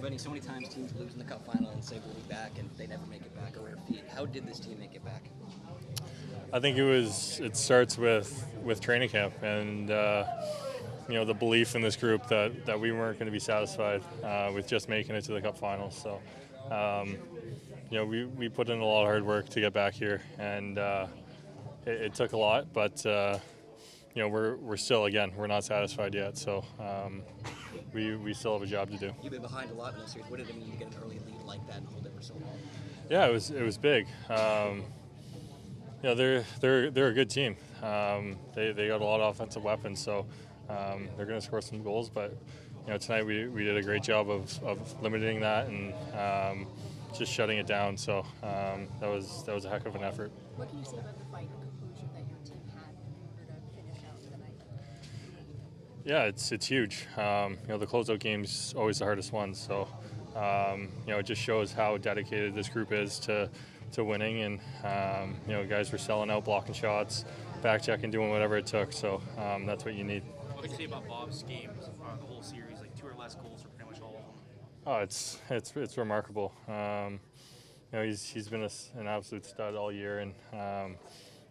Benny, so many times teams lose in the Cup Final and say we'll be back, and they never make it back, a rare feat. How did this team make it back? I think it starts with training camp and the belief in this group that we weren't going to be satisfied with just making it to the Cup Finals. So we put in a lot of hard work to get back here, and it took a lot, but we're still, again, we're not satisfied yet. So we still have a job to do. You've been behind a lot in this series. What did it mean to get an early lead like that and hold it for so long? Yeah, it was big. They're a good team. They got a lot of offensive weapons, so they're going to score some goals. But tonight we did a great job of limiting that and just shutting it down. So that was a heck of an effort. What can you say about the fight conclusion that your team had in order to finish out tonight? Yeah, it's huge. The closeout game's always the hardest one. So it just shows how dedicated this group is to winning, and guys were selling out, blocking shots, back checking, doing whatever it took. So that's what you need. What do you say about Bob's games, the whole series, like 2 or less goals for pretty much all of them? Oh, it's remarkable. He's been an absolute stud all year, and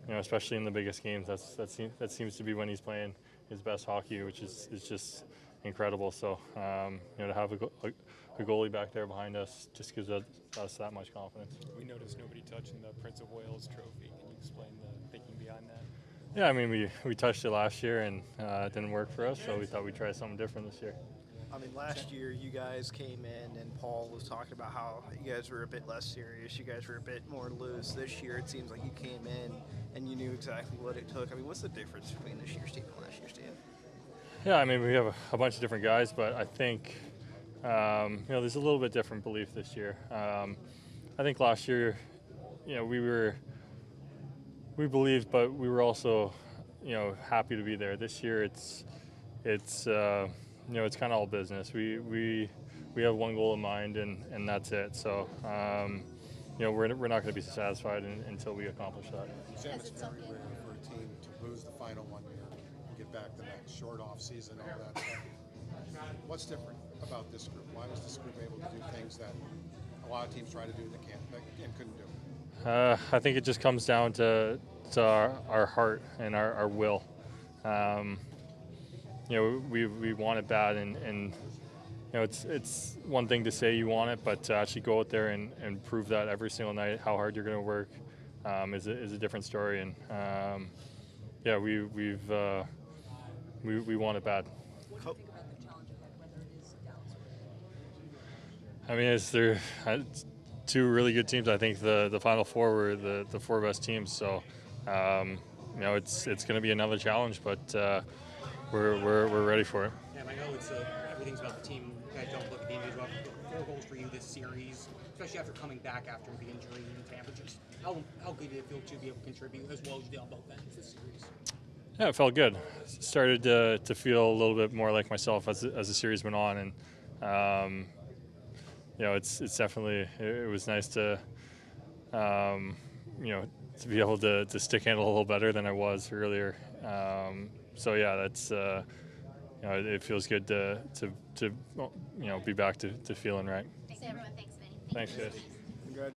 especially in the biggest games, that seems to be when he's playing his best hockey, which is just incredible. So to have a goalie back there behind us just gives us that much confidence. We noticed nobody touching the Prince of Wales trophy. Can you explain the thinking behind that? Yeah, I mean, we touched it last year and it didn't work for us, so we thought we'd try something different this year. I mean, last year you guys came in and Paul was talking about how you guys were a bit less serious, you guys were a bit more loose. This year it seems like you came in and you knew exactly what it took. I mean, what's the difference between this year's team and last year's team? Yeah, I mean, we have a bunch of different guys, but I think there's a little bit different belief this year. I think last year, we believed, but we were also, happy to be there. This year, it's kind of all business. We have one goal in mind, and that's it. So, we're not going to be satisfied until we accomplish that. Sam, it's very rare for a team to lose the final one year and get back the next, short off season, all that stuff. What's different about this group? Why was this group able to do things that a lot of teams try to do and couldn't do? I think it just comes down to our heart and our will. We want it bad, and it's one thing to say you want it, but to actually go out there and prove that every single night, how hard you're going to work, is a different story. And we want it bad. What do you think about the challenge ahead, whether it is Dallas or I mean, it's two really good teams. I think the Final Four were the 4 best teams. So, it's going to be another challenge, but we're ready for it. Yeah, I know everything's about the team. You guys don't look at the individual. 4 goals for you this series, especially after coming back after the injury in Tampa. Just how good did it feel to be able to contribute as well as you did on both ends this series? Yeah, it felt good. Started to feel a little bit more like myself as the series went on, and it's definitely, it was nice to to be able to stick handle a little better than I was earlier. So yeah, that's it feels good to be back to feeling right. Thanks, everyone. Thanks, Benny. Thanks, guys.